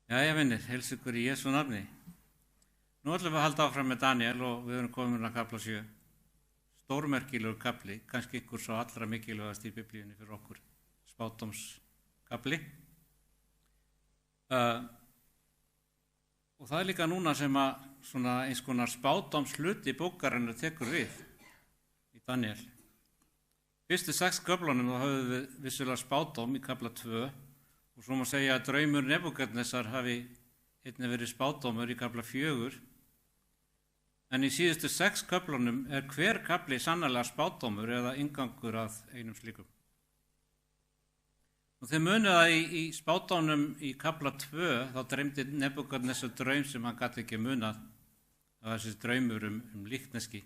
Jæja vinir, heilsa ykkur í Jesú nafni. Nú ætlum við að halda áfram með Daniel og við erum komin að kapla 7. Stórmerkilegur kapli, kannski ykkur svo allra mikilvægast í biblíunni fyrir okkur, spádómskapli. Og það er líka núna sem að svona eins konar spádómshluti bókarinnar tekur við í Daniel. Fyrstu 6 köflunum þá höfum við vissulega spádóm í kapla 2 og svo má segja að draumur Nebúkadnesar hafi einnig verið spádómur í kapla 4. En í síðustu 6 köflunum er hver kapli sannarlega spádómur eða inngangur að einum slíkum. Og þeir munið að í spádómnum í kapla 2 þá dreymdi Nebúkadnesar draum sem hann gat ekki munað. Það var þessi draumur líkneski.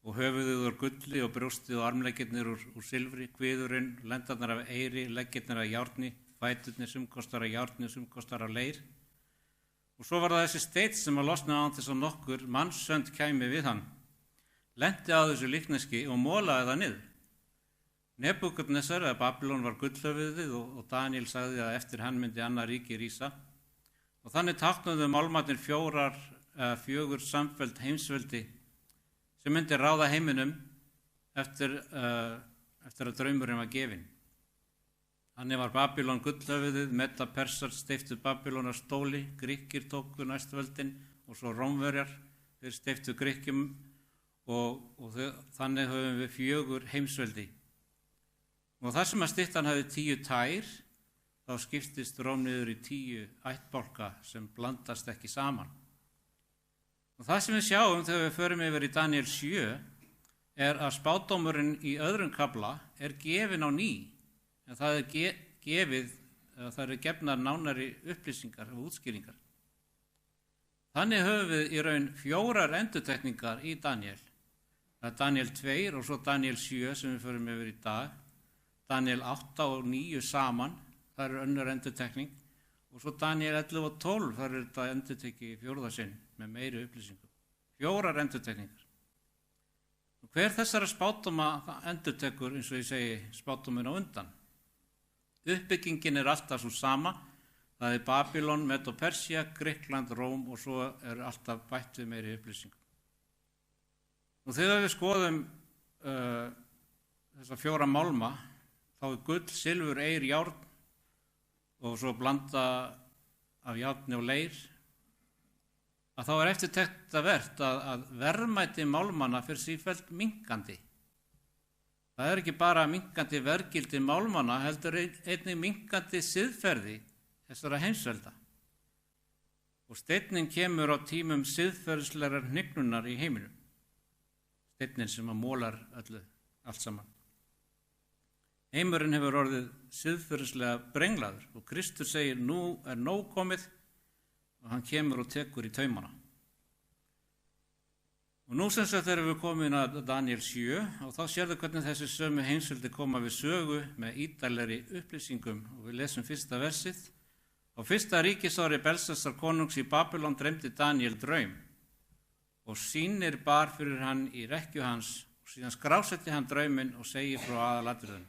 Og höfuðið úr gulli og brjóstið og armleggirnir úr silfri, kviðurinn, lendarnar af eyri, leggirnir af járni, fæturnir sumkostar af járni og sumkostar af leir. Og svo var það þessi steinn sem að losna án þess að nokkur mannssönd kæmi við hann, lenti á þessu líkneski og molaði það niður. Nebúkadnesar eða Babylon var gullhöfuðið og Daniel sagði að eftir hann myndi annað ríki rísa. Og þannig táknuðu málmarnir 4 samfelld heimsveldi sem myndi ráða heiminum eftir að draumurinn var gefinn. Þannig var Babylon gullhöfuðið, Meda Persar steyptu Babylon á stóli, Grikkir tóku næstveldin og svo Rómverjar, þeir steyptu Grikkjum og þannig höfum við 4 heimsveldi. Og þar sem að styttan hafi 10 tær, þá skiptist Róm niður í 10 ættbálka sem blandast ekki saman. Og það sem við sjáum þegar við förum yfir í Daniel 7 er að spádómurinn í öðrum kafla er gefinn á ný. En það er gefnar nánari upplýsingar og útskýringar. Þannig höfum við í raun 4 endurtekningar í Daniel. Það er Daniel 2 og svo Daniel 7 sem við förum yfir í dag. Daniel 8 og 9 saman, það er önnur endurtekning. Og svo Daniel 11 og 12, þar er þetta endurtekki í 4. sinn með meiri upplýsingum. 4 endurtekningar. Og hver þessara spádóma endurtekur, eins og ég segi, spádóminn á undan? Uppbyggingin er alltaf svo sama. Það er Babylon, Meda Persía, Grikkland, Róm og svo er alltaf bætt við meiri upplýsingum. Og þegar við skoðum þessa 4 málma, þá er gull, silfur, eyr, járn og svo blanda af járni og leir, að þá er eftirtektarvert að verðmæti málmanna fyrir sífellt minnkandi. Það er ekki bara minnkandi verðgildi málmanna, heldur einnig minnkandi siðferði þessara heimsvelda. Og steinninn kemur á tímum siðferðislegrar hnignunar í heiminum. Steinninn sem að mólar allt saman. Heimurinn hefur orðið siðferðislega brenglaður og Kristur segir nú er nóg komið og hann kemur og tekur í taumana. Og nú sem sagt erum við komin að Daniel 7 og þá sérðu hvernig þessi sömu heimsveldi koma við sögu með ítarlegri upplýsingum og við lesum 1. versið. Á 1. ríkisári Belsasar konungs í Babylon dreymdi Daniel draum og sýnir bar fyrir hann í rekkju hans og síðan skrásetti hann drauminn og segir frá aðalatriðum.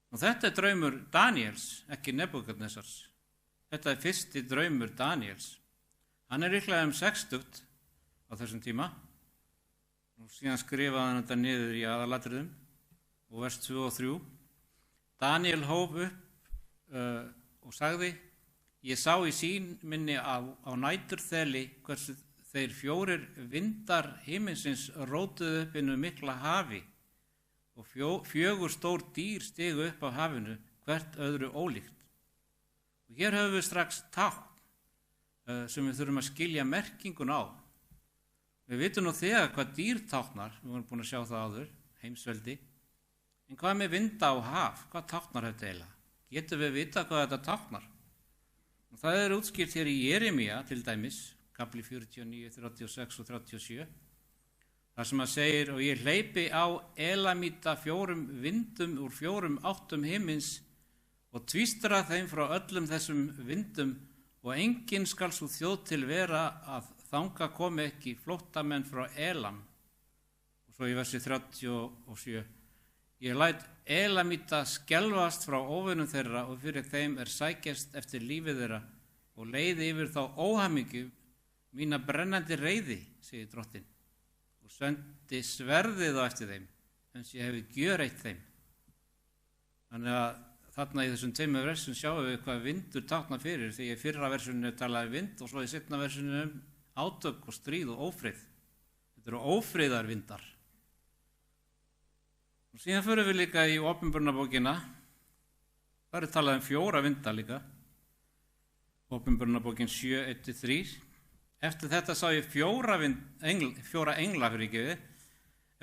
Og þetta er draumur Daniels, ekki Nebúkadnesars. Þetta er fyrsti draumur Daniels. Hann er líklega 60 á þessum tíma og síðan skrifaði hann þetta niður í aðalatriðum og vers 2 og 3. Daniel hóf upp og sagði: Ég sá í sýn minni á næturþeli hversu þeir 4 vindar himinsins rótuðu upp inn mikla hafi og 4 stór dýr stigu upp á hafinu, hvert öðru ólíkt. Og hér höfum við strax tákn sem við þurfum að skilja merkingun á. Við vitum nú þegar hvað dýr táknar, við vorum búin að sjá það áður, heimsveldi. En hvað með vinda og haf, hvað táknar þetta eiginlega? Getum við vita hvað þetta táknar? Og það er útskýrt hér í Jeremía til dæmis, kapli 49, 36 og 37. Það sem að segir: Og ég hleypi á Elamíta 4 vindum úr 4 áttum himins og tvístra þeim frá öllum þessum vindum og enginn skal svo þjóð til vera að þanga komi ekki flóttamenn frá Elam. Og svo í versi 37. Ég læt Elamíta skelfast frá óvinum þeirra og fyrir þeim er sækjast eftir lífið þeirra og leiði yfir þá óhamingju mína brennandi reiði, segir drottinn, og sendi sverðið á eftir þeim, eins ég hefi gjöreitt þeim. Þannig að þarna í þessum tveimur versum sjáum við hvað vindur táknar fyrir, því í fyrra versunu talaði vind og svo í seinna versunu átök og stríð og ófrið. Þetta eru ófriðarvindar. Og síðan förum við líka í Opinberunarbókina. Það er talað 4 vindar líka. Opinberunarbókin 7:1-3. Eftir þetta sá ég 4 engla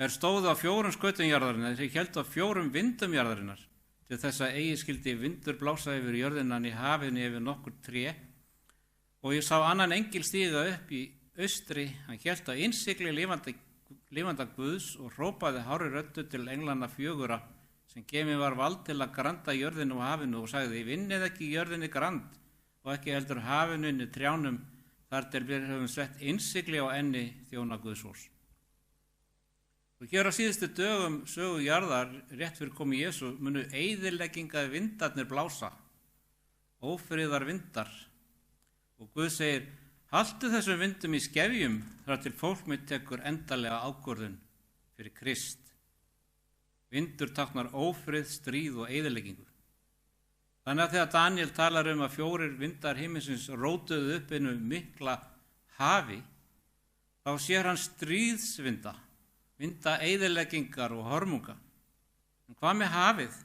stóðu á 4 skötum jarðarinnar, þeir héldu á 4 vindum jarðarinnar, til þess að eigi skildi vindur blása yfir jörðinnan í hafinu yfir nokkur tré. Og ég sá annan engil stíga upp í austri, hann hélt á innsigli lifanda Guðs og hrópaði hárri röddu til englana 4 sem gefið var vald til að granda jörðinu og hafinu og sagði: vinnið ekki jörðinni grand og ekki heldur hafinu inni trjánum, þar til við höfum sett innsigli á enni þjóna Guðshús. Og hér á síðustu dögum sögu jarðar, rétt fyrir komu Jesú, munu eyðileggingaði vindarnir blása, ófriðar vindar. Og Guð segir: haltu þessum vindum í skefjum þar til fólk mitt tekur endalega ákvörðun fyrir Krist. Vindur táknar ófrið, stríð og eyðileggingu. Þannig að þegar Daniel talar að 4 vindar himinsins rótuðu upp einu mikla hafi, þá sér hann stríðsvinda, vinda eyðileggingar og hörmunga. En hvað með hafið?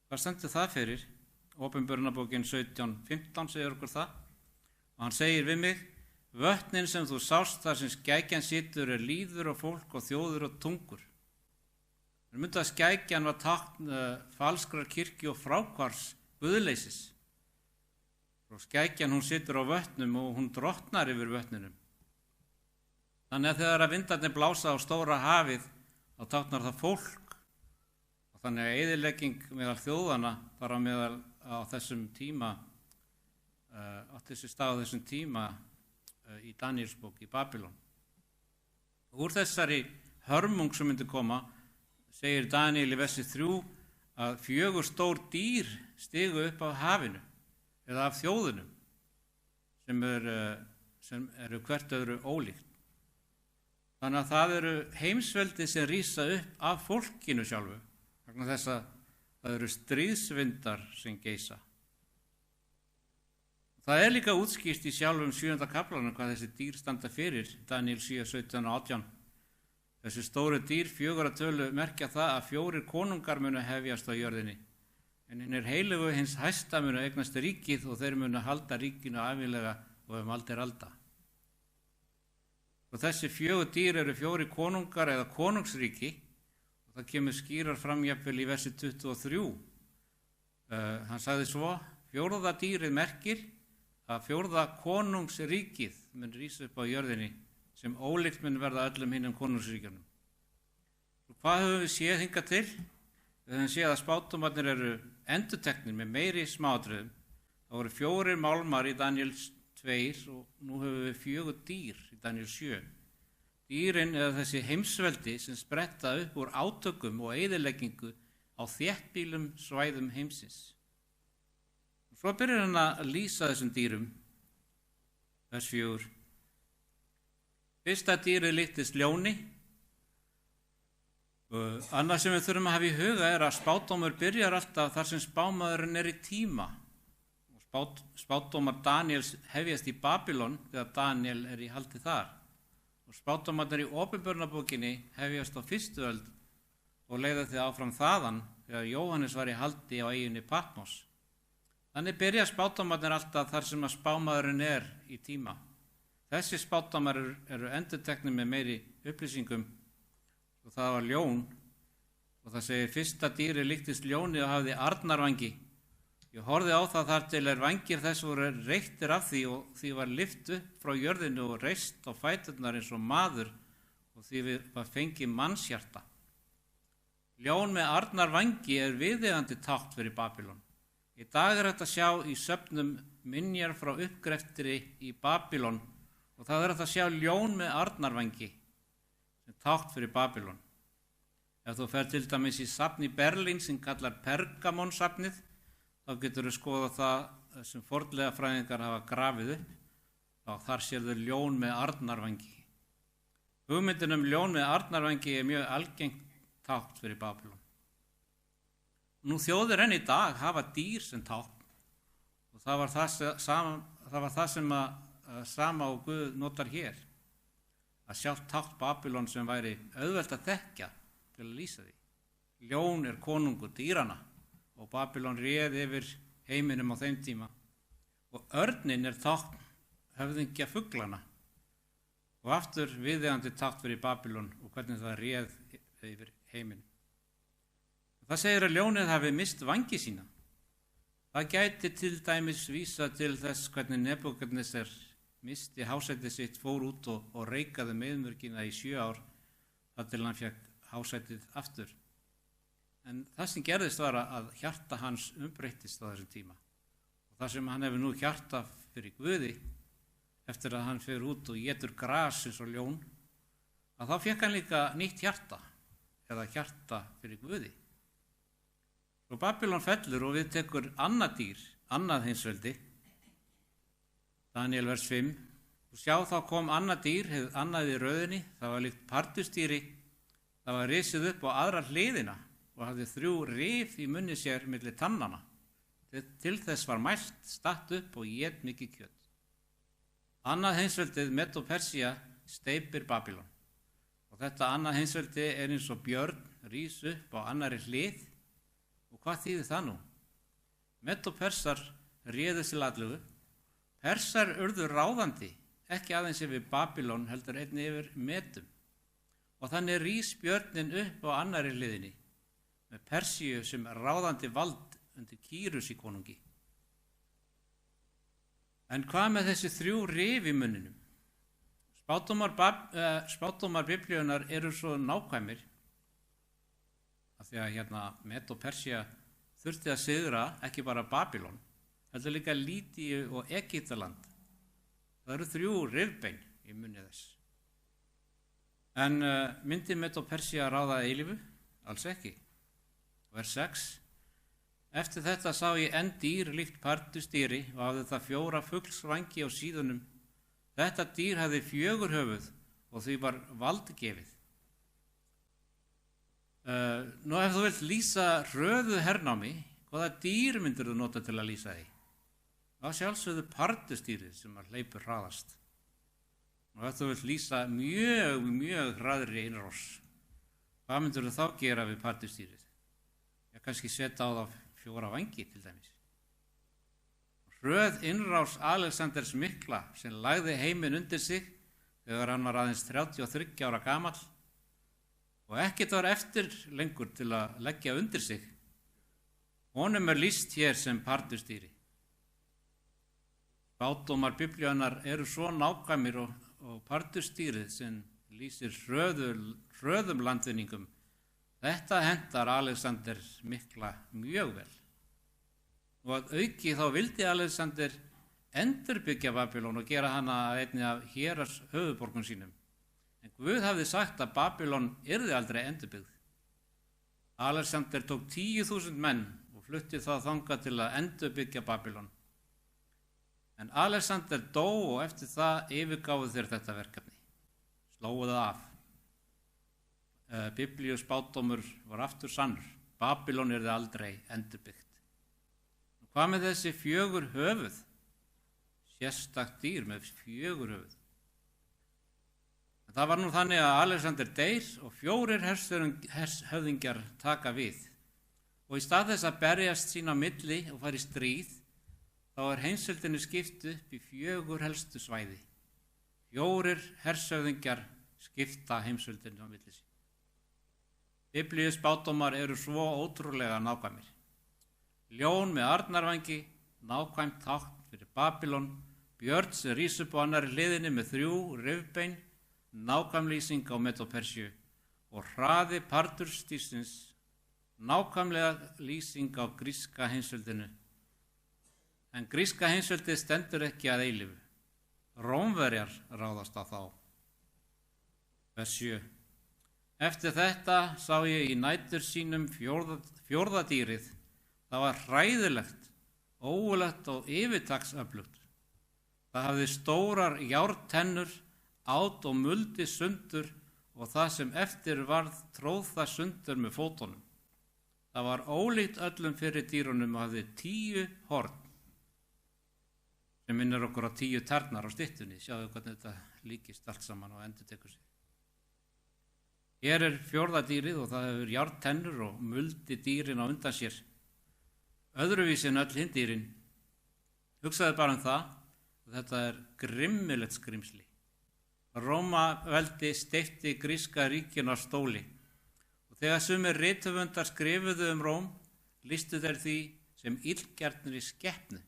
Hvað stendur það fyrir? Opinberunarbókin 17:15 segir okkur það. Og hann segir við mig: vötnin sem þú sást þar sem skækjan situr líður og fólk og þjóður og tungur. Það myndi að skækjan var tákn falskrar kirkju og fráhvarfs guðleysis. Og skækjan hún situr á vötnum og hún drottnar yfir vötninum. Þannig að þegar vindarnir blása á stóra hafið, þá táknar það fólk. Og þannig að eyðilegging meðal þjóðana bara meðal á þessum tíma, átti þessi stað á þessum tíma í Danielsbók í Babylon. Og úr þessari hörmung sem myndi koma, segir Daniel í versi 3 að 4 stór dýr stigu upp af hafinu eða af þjóðunum sem eru hvert öðru ólíkt. Þannig að það eru heimsveldi sem rísa upp af fólkinu sjálfu, vegna þess að það eru stríðsvindar sem geisa. Það er líka útskýrt í sjálfum 7. kaflanum hvað þessi dýr standa fyrir, Daniel 7:17-18. Þessi stóru dýr 4 tölu merkja það að 4 konungar munu hefjast á jörðinni, en hinnir heilögu hins hæsta munu eignast ríkið og þeir munu halda ríkinu ævinlega og aldir alda. Og þessi 4 dýr eru 4 konungar eða konungsríki, og það kemur skýrar fram jafnvel í versi 23. Hann sagði svo: 4. dýrið merkir að 4. konungsríkið mun rísa upp á jörðinni, sem ólíkt mun verða öllum hinnum konungsríkjunum. Og hvað höfum við séð hingað til? Við höfum séð að spádómarnir eru endurteknir með meiri smáatriðum. Það voru 4 málmar í Daniel 2 og nú höfum við 4 dýr í Daniel 7. Dýrin eða þessi heimsveldi sem spretta upp úr átökum og eyðileggingu á þéttbýlum svæðum heimsins. Og svo byrjar hann að lýsa þessum dýrum. Vers 4. Fyrsta dýrið líktist ljóni. Annað sem við þurfum að hafa í huga er að spádómur byrjar alltaf þar sem spámaðurinn er í tíma. Spádómar Daniels hefjast í Babylon þegar Daniel er í haldi þar. Og spádómarnir í Opinberunarbókinni hefjast á 1. öld og leiða þið áfram þaðan þegar Jóhannes var í haldi á eyjunni Patmos. Þannig byrja spádómarnir alltaf þar sem að spámaðurinn er í tíma. Þessi spádómar eru endurteknir með meiri upplýsingum og það var ljón og það segir: fyrsta dýri líktist ljóni og hafði arnarvangi. Ég horfði á það þar til vangir þess voru reyktir af því og því var lyft upp frá jörðinu og reist á fæturnar eins og maður og því var fengið mannshjarta. Ljón með arnarvangi er viðeigandi tákn fyrir Babylon. Í dag er hægt að sjá í söfnum minjar frá uppgreftri í Babylon og það er hægt að sjá ljón með arnarvangi sem tákn fyrir Babylon. Ef þú fer til dæmis í safn í Berlín sem kallar Pergamon-safnið, þá getur þú skoða það sem fornleifafræðingar hafa grafið upp, þá þar sérðu ljón með arnarvangi. Hugmyndin ljón með arnarvangi mjög algengt tákn fyrir Babýlon. Nú þjóðir enn í dag hafa dýr sem tákn og það var það sem sama og Guð notar hér, að sjálft tákn Babýlon sem væri auðvelt að þekkja til að lýsa því. Ljón konungur dýrana og Babýlon réð yfir heiminum á þeim tíma og örnin tákn höfðingja fuglana og aftur viðeigandi tákn fyrir Babýlon og hvernig það réð yfir heiminum. Það segir að ljónið hafi mist vangi sína. Það gæti til dæmis vísa til þess hvernig Nebúkadnesar misti hásætið sitt, fór út og reikaði miðmörkina í 7 ár þar til hann fékk hásætið aftur. En það sem gerðist var að hjarta hans umbreyttist á þessum tíma. Og það sem hann hefur nú hjarta fyrir Guði, eftir að hann fer út og étur gras eins og ljón, að þá fékk hann líka nýtt hjarta, eða hjarta fyrir Guði. Svo Babýlon fellur og við tekur annað dýr, annað heimsveldi, Daniel vers 5, og sjá þá kom annað dýr, hið annað í röðinni, það var líkt pardustýri, það var risið upp á aðra hliðina og hafði 3 rif í munni sér milli tannana. Til þess var mælt, statt upp og ét mikið kjöt. Annað heimsveldið Medo-Persía steypir Babýlon og þetta annað heimsveldi eins og björn rís upp á annarri hlið. Og hvað þýðir það nú? Medo-Persar réðu til allugu. Persar urðu ráðandi, ekki aðeins yfir Babýlon heldur einnig yfir Medum. Og þannig rís björnin upp á annarri hliðinni með Persíu sem ráðandi vald undir Kýrus í konungi. En hvað með þessi 3 rif í munninum? Spádómar biblíunnar eru svo nákvæmir að því að Medo-Persía þurfti að sigra ekki bara Babýlon, heldur líka Lýdíu og Egyptaland. Það eru 3 rifbein í munni þess. En myndi Medo-Persía ráða eilífu? Alls ekki. Vers 6. Eftir þetta sá ég enn dýr líkt pardustýri og hafði það 4 fuglsvængi á síðunum. Þetta dýr hafði 4 höfuð og því var vald gefið. Nú ef þú vilt lýsa hröðu hernámi, hvaða dýr myndir þú nota til að lýsa því? Það sjálfsögðu pardustýrið sem hleypur hraðast. Og ef þú vilt lýsa mjög hraðri innrás, hvað myndir þú þá gera við pardustýrið? Ég kannski setja á það 4 vængi til dæmis. Hröð innrás Alexanders mikla sem lagði heiminn undir sig þegar hann var aðeins 33 ára gamall og ekkert var eftir lengur til að leggja undir sig. Honum lýst hér sem pardustýri. Spádómar biblíunnar eru svo nákvæmir og pardustýrið sem lýsir hröðum landvinningum. Þetta hentar Alexander mikla mjög vel. Og að auki þá vildi Alexander endurbyggja Babýlon og gera hana einni af hérars höfuðborgum sínum. En Guð hafði sagt að Babýlon yrði aldrei endurbyggð. Alexander tók 10.000 menn og flutti þá þangað til að endurbyggja Babýlon. En Alexander dó og eftir það yfirgáfu þeir þetta verkefni. Slógu það af. Biblíu spádómur var aftur sannur. Babýlon yrði aldrei endurbyggt. Hvað með þessi 4 höfuð? Sérstakt dýr með 4 höfuð. Það var nú þannig að Alexander deyr og 4 hershöfðingjar taka við. Og í stað þess að berjast sín á milli og fara í stríð, þá heimsveldinu skipt upp í 4 helstu svæði. 4 hershöfðingjar skipta heimsveldinu á milli sín. Biblíu spádómar eru svo ótrúlega nákvæmir. Ljón með arnarvangi, nákvæmt tákn fyrir Babýlon, björn sem rís upp á annarri hliðinni með 3 rifbein, nákvæm lýsing á Medo-Persíu og hraði pardustýrsins, nákvæmlega lýsing á gríska heimsveldinu. En gríska heimsveldið stendur ekki að eilífu. Rómverjar ráðast á þá. Vers 7. Eftir þetta sá ég í nætur sínum 4. dýrið. Það var hræðilegt ógulegt og yfirtaksöflugt. Það hafði stórar járntennur, át og muldi sundur og það sem eftir varð tróð það sundur með fótunum. Það var ólíkt öllum fyrir dýrunum og hafði 10 horn, sem minnir okkur á 10 tærnar á styttunni. Sjáðu hvernig þetta líkist allt saman og endurtekur sig. Hér er 4. dýrið og það hefur járntennur og muldi dýrin á undan sér. Öðruvísi en öll hin dýrin. Hugsaðu bara það, þetta er grimmilegt skrimsli. Rómaveldi steypti gríska ríkinu á stóli og þegar sumir rithöfundar skrifuðu Róm, lýstu þeir því sem illgjarnri skepnu.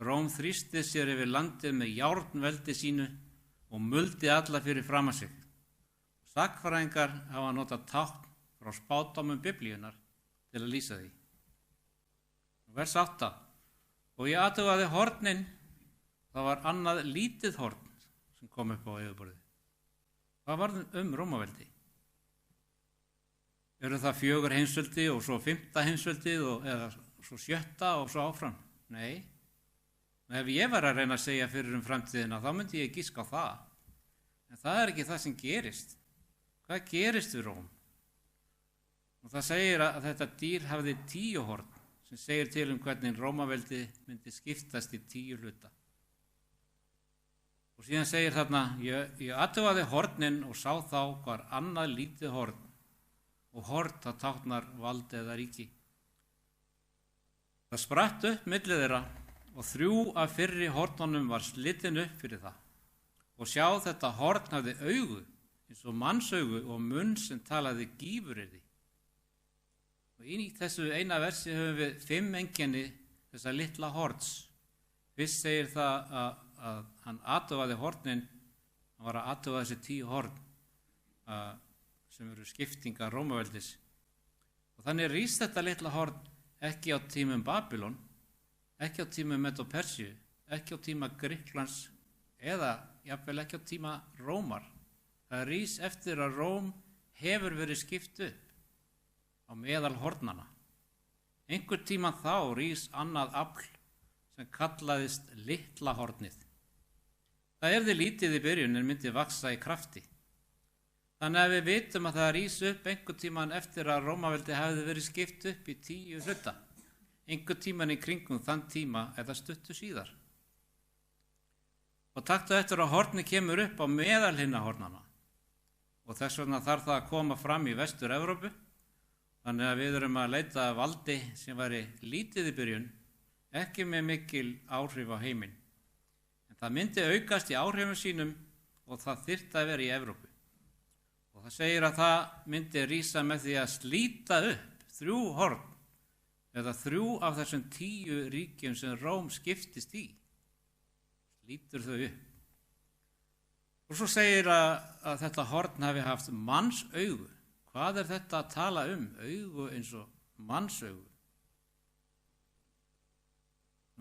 Róm þrýsti sér yfir landið með járnveldi sínu og muldi alla fyrir framan sig. Sagnfræðingar hafa notað tákn frá spádómum Biblíunnar til að lýsa því. Vers 8. Og ég athugaði hornin, það var annað lítið horn sem kom upp á yfirborðið. Hvað var Rómaveldi? Eru það 4 heimsveldi og svo 5. heimsveldið eða svo 7. og svo áfram? Nei. Ef ég var að reyna að segja fyrir framtíðina, þá myndi ég giska á það. En það er ekki það sem gerist. Hvað gerist við Róm? Og það segir að þetta dýr hafði 10 horn, sem segir til hvernig Rómaveldi myndi skiptast í 10 hluta. Og síðan segir þarna, ég athugaði hornin og sá þá hvar annað lítið horn, og horn það táknar vald eða ríki. Það spratt upp milli þeirra og 3 af fyrri hornunum var slitin upp fyrir það. Og sjá, þetta horn hafði augu, eins og mannsaugu og munn sem talaði gífuryrði. Og í þessu eina versi höfum við 5 einkenni þessa litla horns. Fyrst segir það að hann athugaði hornin, hann var að athuga þessi 10 horn sem eru skiptingar Rómaveldis. Og þannig rís þetta litla horn ekki á tímum Babylon, ekki á tímum Medo-Persíu, ekki á tíma Grikklands eða jafnvel ekki á tíma Rómar. Það rís eftir að Róm hefur verið skipt upp á meðal hornana. Einhver tíma þá rís annað afl sem kallaðist litla hornið. Það yrði lítið í byrjun en myndi vaxa í krafti. Þannig að við vitum að það rís upp einhver tíman eftir að Rómaveldi hefði verið skipt upp í 10 hluta. Einhver tíman í kringum þann tíma eða stuttu síðar. Og taktu eftir að horni kemur upp á meðal hinna hornana. Og þess vegna þarf það að koma fram í Vestur-Evrópu. Þannig að við erum að leita að valdi sem væri lítið í byrjun, ekki með mikil áhrif á heiminn. En það myndi aukast í áhrifum sínum og það þyrfti að vera í Evrópu. Og það segir að það myndi rísa með því að slíta upp 3 horn, eða 3 af þessum 10 ríkjum sem Róm skiptist í. Slítur þau upp. Og svo segir að þetta horn hafi haft mannsaugu. Hvað er þetta að tala um? Augu eins og mannsaugu.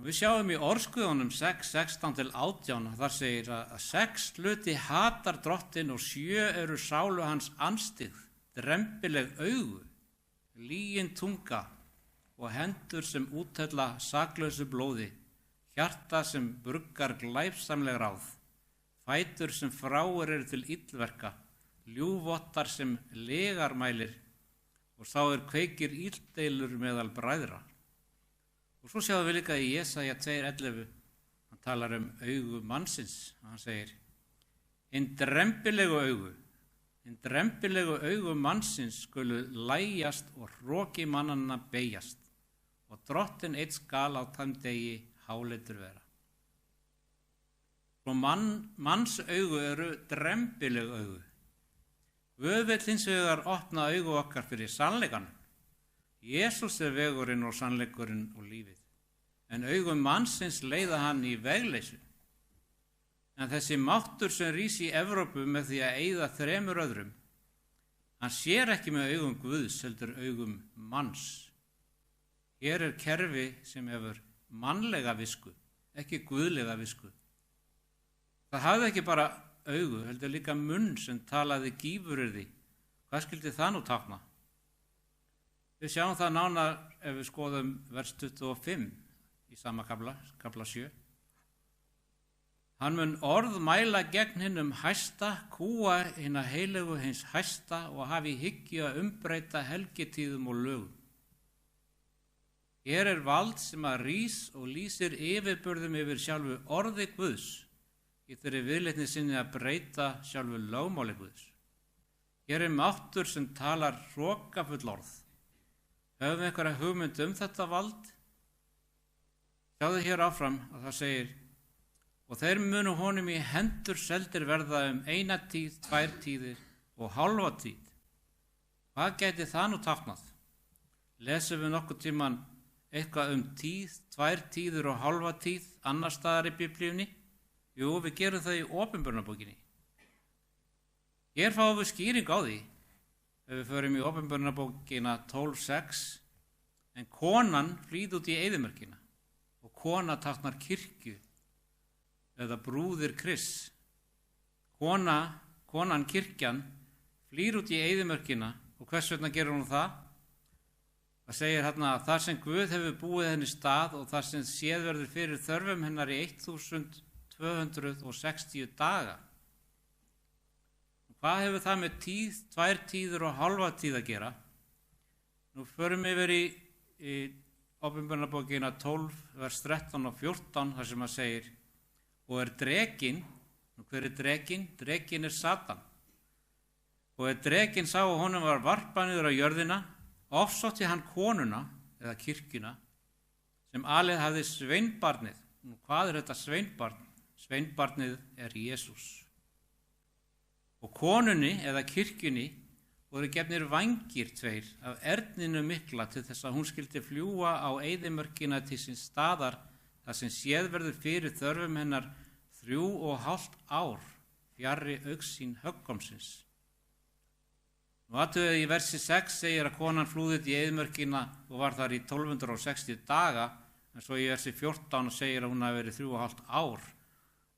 Við sjáum í Orðskuðunum 6:16-18, þar segir að 6 hluti hatar drottinn og 7 eru sálu hans anstigð, drembileg augu, lygin tunga og hendur sem úthella saklausu blóði, hjarta sem bruggar glæpsamleg ráð, fætur sem fráir eru til illverka, ljúfvottar sem legarmælir og sá kveikir illdeilur meðal bræðra. Og svo sjáum við líka í Jesaja 2:11, hann talar augu mannsins, hann segir, hinn drembilegu augu mannsins skulu lægjast og hroki mannanna beigjast og drottinn einn skal á þeim degi háleitur vera. Og manns augu eru drembileg augu. Guð vill hins vegar opna augu okkar fyrir sannleikann. Jesús er vegurinn og sannleikurinn og lífið. En augu mannsins leiða hann í vegleysu. En þessi máttur sem rís í Evrópu með því að eyða 3 öðrum, hann sér ekki með augum Guðs, heldur augum manns. Hér er kerfi sem hefur mannlega visku, ekki guðlega visku. Það hafði ekki bara augu, heldur líka munn sem talaði gífuryrði. Hvað skyldi það nú tákna? Við sjáum það nánar ef við skoðum vers 25 í sama kafla 7. Hann mun orð mæla gegn hinum hæsta, kúga hina heilegu hins hæsta og hafi hyggju að umbreyta helgitíðum og lögum. Hér vald sem að rís og lýsir yfirburðum yfir sjálfu orði Guðs í þeirri viðleitni sinni að breyta sjálfu lögmáli Guðs. Hér máttur sem talar hrokafull orð. Höfum við einhverja hugmynd þetta vald? Sjáðu hér áfram að það segir: og þeir munu honum í hendur seldir verða 1 tíð, 2 tíðir og hálfa tíð. Hvað gæti það nú táknað? Lesum við nokkuð tíman eitthvað tíð, 2 tíðir og hálfa tíð annars staðar í Biblíunni? Jú, við gerum það í Opinberunarbókinni. Hér fáum við skýring á því ef við förum í Opinberunarbókina 12:6. En konan flýð út í eyðimörkina, og kona táknar kirkju eða brúðir Krists. Konan kirkjan flýr út í eyðimörkina, og hvers vegna gerur hún það? Það segir hérna að þar sem Guð hefur búið henni stað og þar sem séð verður fyrir þörfum hennar í 1260 daga. Hvað hefur það með tíð, 2 tíður og hálfa tíð að gera? Nú förum yfir í Opinberunarbókina 12, vers 13 og 14, þar sem að segir: og drekinn, hver drekinn? Drekinn Satan. Og drekinn sá að honum var varpað niður á jörðina, ofsótti hann konuna, eða kirkjuna, sem alið hafði sveinbarnið. Hvað þetta sveinbarn? Sveinbarnið Jesús. Og konunni, eða kirkjunni, voru gefnir vængir 2 af erninu mikla til þess að hún skyldi fljúga á eyðimörkina til síns staðar, þar sem séð verður fyrir þörfum hennar 3,5 ár, fjarri augsýn höggomsins. Nú athugaðu í versi 6 segir að konan flúði í eyðimörkina og var þar í 1260 daga, en svo í versi 14 segir að hún hafi verið 3,5 ár.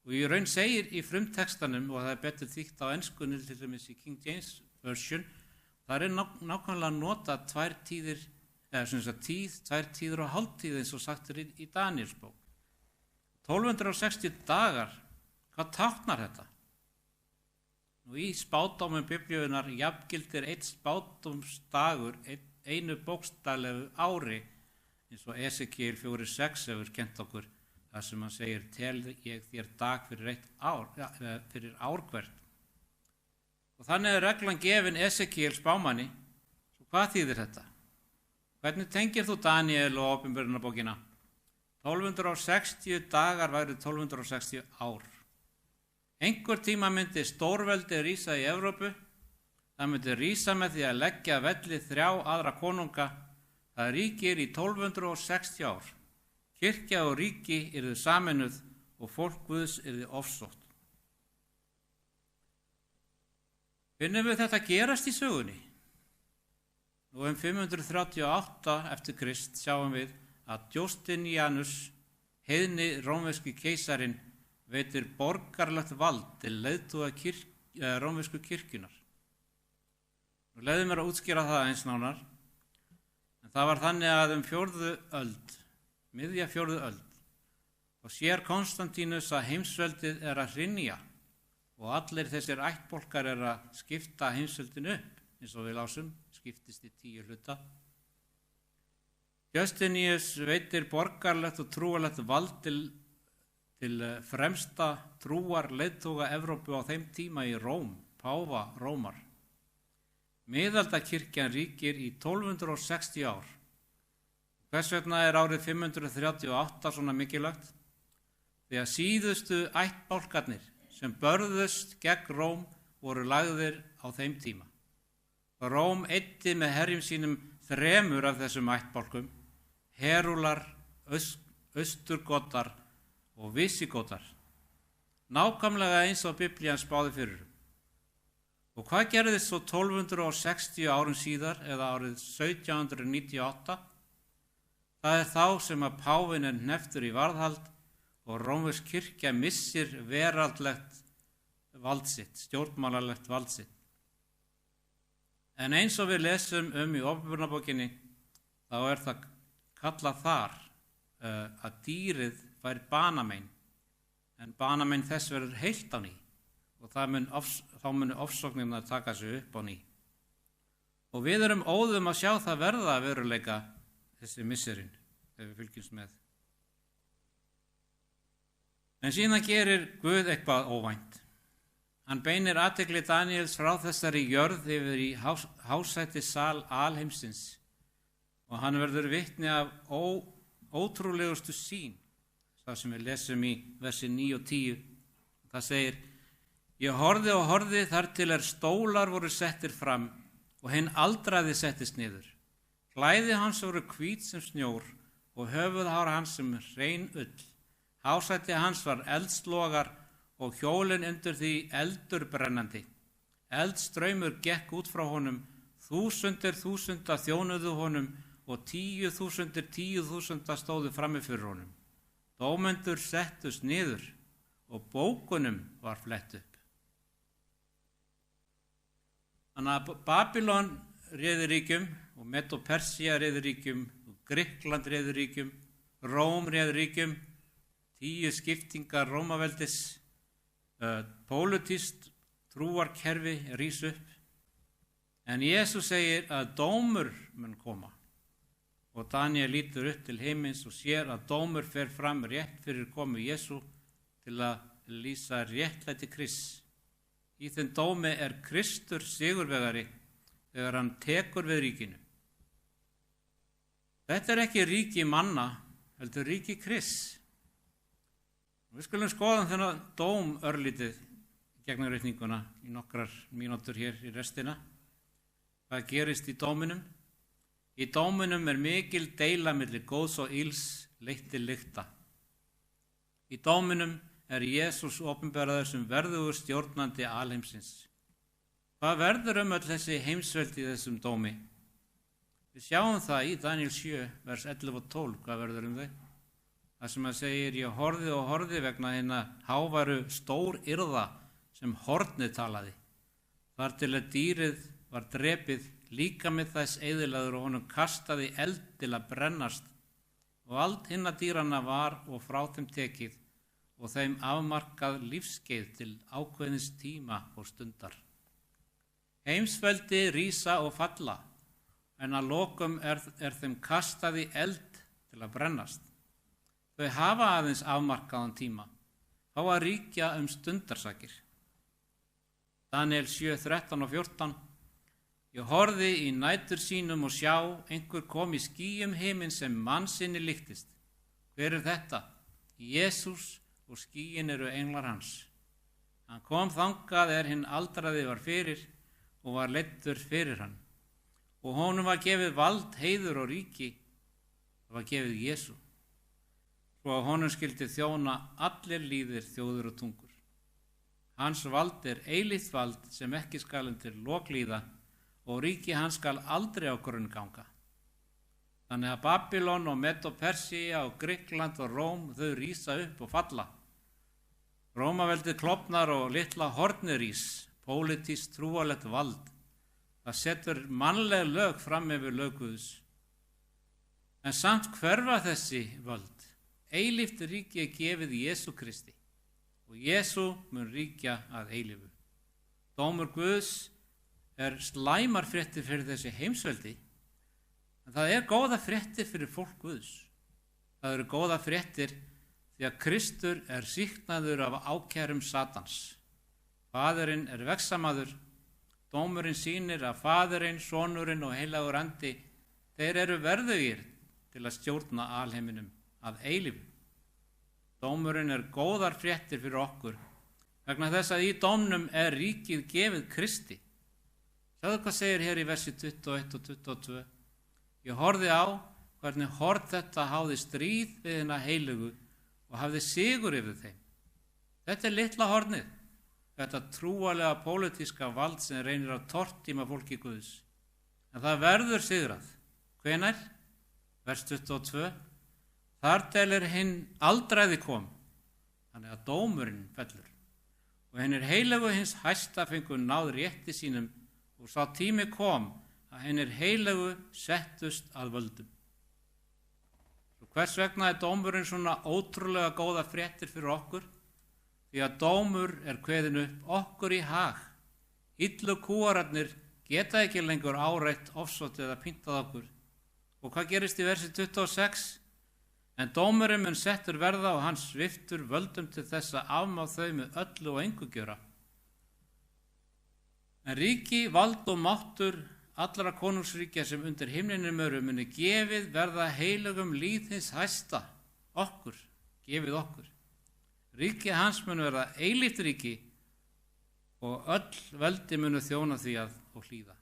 Og í raun segir í frumtekstanum, og það betur þýtt á enskunni, til dæmis í King James version, það nákvæmlega nota 2 tíðir, eða svona tíð, 2 tíðir og hálftíð, eins og sagt í Daniels bók. 1260 dagar, hvað táknar þetta? Nú í spádómum Biblíunnar jafngildir 1 spádómsdagur 1 bókstaflegu ári, eins og Esekiel 4:6 hefur kennt okkur, þar sem hann segir: tel ég þér dag fyrir fyrir ár hvert. Og þannig reglan gefin Esekiel spámanni. Svo hvað þýðir þetta? Hvernig tengir þú Daniel og Opinberunarbókina? 1260 dagar væru 1260 ár. Einhver tíma myndi stórveldi rísa í Evrópu. Það myndi rísa með því að leggja velli 3 aðra konunga. Það ríkir í 1260 ár. Kirkja og ríki yrðu sameinuð og fólk Guðs yrði ofsótt. Finnum við þetta gerast í sögunni? Nú 538 eftir Krist sjáum við að Justinianus, heiðni rómversku keisarin, veitir borgarlegt vald til leiðtoga rómversku kirkjunar. Nú leiðum mér að útskýra það eins nánar, en það var þannig að 4. öld, miðja 4. öld, og sér Konstantínus að heimsveldið að hrynja og allir þessir ættbálkar að skipta heimsveldinu upp, eins og við lásum, skiptist í 10 hluta. Justinius veitir borgarlegt og trúarlegt vald til fremsta trúar leiðtoga Evrópu á þeim tíma í Róm, páfa Rómar. Miðaldakirkjan ríkir í 1260 ár. Hvers vegna árið 538 svona mikilvægt? Því að síðustu ættbálkarnir sem börðust gegn Róm voru lagðir á þeim tíma. Róm eyddi með herjum sínum 3 af þessum ættbálkum: Herúlar, Austurgotar og Visigotar. Nákvæmlega eins og Biblían spáði fyrir. Og hvað gerðist svo 1260 árum síðar, eða árið 1798? Það þá sem að páfinn hneptur í varðhald og rómversk kirkja missir veraldlegt vald sitt, stjórnmálalegt vald sitt. En eins og við lesum í Opinberunarbókinni, þá er það kallað þar að dýrið fær banamein, en banamein þess verður heilt á ný og þá munu ofsóknirnar taka sig upp á ný. Og við erum óðum að sjá það verða að veruleika þessi misserinn, ef við fylgjumst með. En síðan gerir Guð eitthvað óvænt. Hann beinir athygli Daníels frá þessari jörð yfir í hásæti sal alheimsins og hann verður vitni af ótrúlegustu sýn, það sem við lesum í versi 9 og 10. Það segir: Ég horfði og horfði þar til stólar voru settir fram og hinn aldraði settist niður. Klæði hans voru hvít sem snjór og höfuðhár hans sem hrein ull. Hásæti hans var eldslogar og hjólin undir því eldur brennandi. Eldstraumur gekk út frá honum, þúsundir þúsunda þjónuðu honum og 10.000 10.000 stóðu frammi fyrir honum. Dómendur settust niður og bókunum var flett upp. Þannig að Babylon réði ríkjum og Medo-Persía réði ríkjum og Grikkland réði ríkjum, Róm réði ríkjum, 10 skiptingar Rómaveldis, pólitískt trúarkerfi rís upp. En Jesús segir að dómur mun koma og Daniel lítur upp til himins og sér að dómur fer fram rétt fyrir komu Jesú til að lýsa réttlæti Krists. Í þeim dómi er Kristur sigurvegari þegar hann tekur við ríkinu. Þetta er ekki ríki manna, heldur ríki Krists. Við skulum skoða þennan dóm örlítið gegnum reikninguna í nokkrar mínútur hér í restina. Hvað gerist í dóminum? Í dóminum er mikil deila milli góðs og ills leitt til lykta. Í dóminum er Jesús opinberaður sem verðugur stjórnandi alheimsins. Hvað verður öll þessi heimsveldi í þessum dómi? Við sjáum það í Daniel 7, vers 11 og 12, hvað verður þau? Það sem að segir: Ég horfði og horfði vegna hinna háværu stór yrða sem hornið talaði. Þar til að dýrið var drepið, líkami þess eyðileggur og honum kastaði eld til að brennast og allt hinna dýranna var og frá þeim tekið og þeim afmarkað lífskeið til ákveðins tíma og stundar. Heimsveldi rísa og falla, en að lokum er þeim kastað í eld til að brennast. Þau hafa aðeins afmarkaðan tíma, fá að ríkja stundarsakir. Daniel 7, 13 og 14. Ég horfði í nætur sínum og sjá, einhver kom í skýjum himinn sem mannsynni líktist. Hver er þetta? Jesús, og skýin eru englar hans. Hann kom þangað hinn aldraði var fyrir og var leiddur fyrir hann. Og honum var gefið vald, heiður og ríki. Það var gefið Jesú. Svo að honum skyldi þjóna allir líðir, þjóður og tungur. Hans vald er eilíft vald sem ekki skal undir lok líða og ríki hans skal aldrei á grunn ganga. Þannig að Babylon og Medo-Persía og Grikkland og Róm, þau rísa upp og falla. Rómaveldið klofnar og litla hornið rís, pólitískt trúarlegt vald. Það setur mannleg lög fram yfir lög Guðs. En samt hverfa þessi völd. Eilíft ríki er gefið Jesú Kristi og Jesú mun ríkja að eilífu. Dómur Guðs er slæmar fréttir fyrir þessi heimsveldi, en það er góða fréttir fyrir fólk Guðs. Það eru góða fréttir því að Kristur er sýknaður af ákærum Satans. Faðirinn er vegsamaður, dómurinn sýnir að Faðirinn, Sonurinn og heilagur andi, þeir eru verðugir til að stjórna alheiminum að eilífu. Dómurinn er góðar fréttir fyrir okkur, vegna þess að í dómnum er ríkið gefið Kristi. Sjáðu hvað segir hér í versi 21 og 22. Ég horfði á hvernig horn þetta háði stríð við hina heilugu og hafði sigur yfir þeim. Þetta er litla hornið, þetta trúalega pólitíska vald sem reynir að tortíma fólki Guðs. En það verður sigrað. Hvenær? Vers 22. Þar til hinn aldraði kom, þannig að dómurinn fellur. Og hinn heilugu hins hæsta fengu náð rétti sínum og sá tími kom að hinn heilugu settust að völdum. hvers vegna er dómurinn svona ótrúlega góða fréttir fyrir okkur? Því að dómur er kveðin upp okkur í hag. Illu kúararnir geta ekki lengur áreitt, ofsótt eða pyntað okkur. Og hvað gerist í versi 26? En dómurinn mun settur verða og hann sviptur völdum til þess að afmá þau með öllu og engu gjöra. En ríki, vald og máttur allra konungsríkja sem undir himninum eru muni gefið verða heilugum lýð hins hæsta, okkur, gefið okkur. Ríki hans munu verða eilíft ríki og öll veldi munu þjóna því að og hlýða.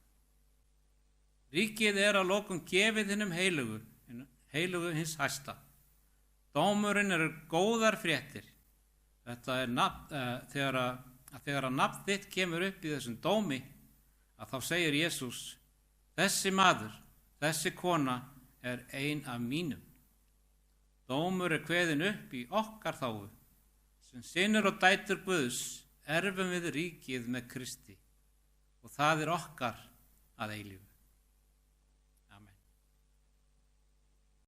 Ríkið er að lokum gefið hinnum heilugu hins hæsta. Dómurinn eru góðar fréttir. Þetta er þegar að nafn þitt kemur upp í þessum dómi, að þá segir Jesús, þessi maður, þessi kona er ein af mínum. Dómur er kveðin upp í okkar þágu. Sem synir og dætur Guðs erfum við ríkið með Kristi og það er okkar að eilífu.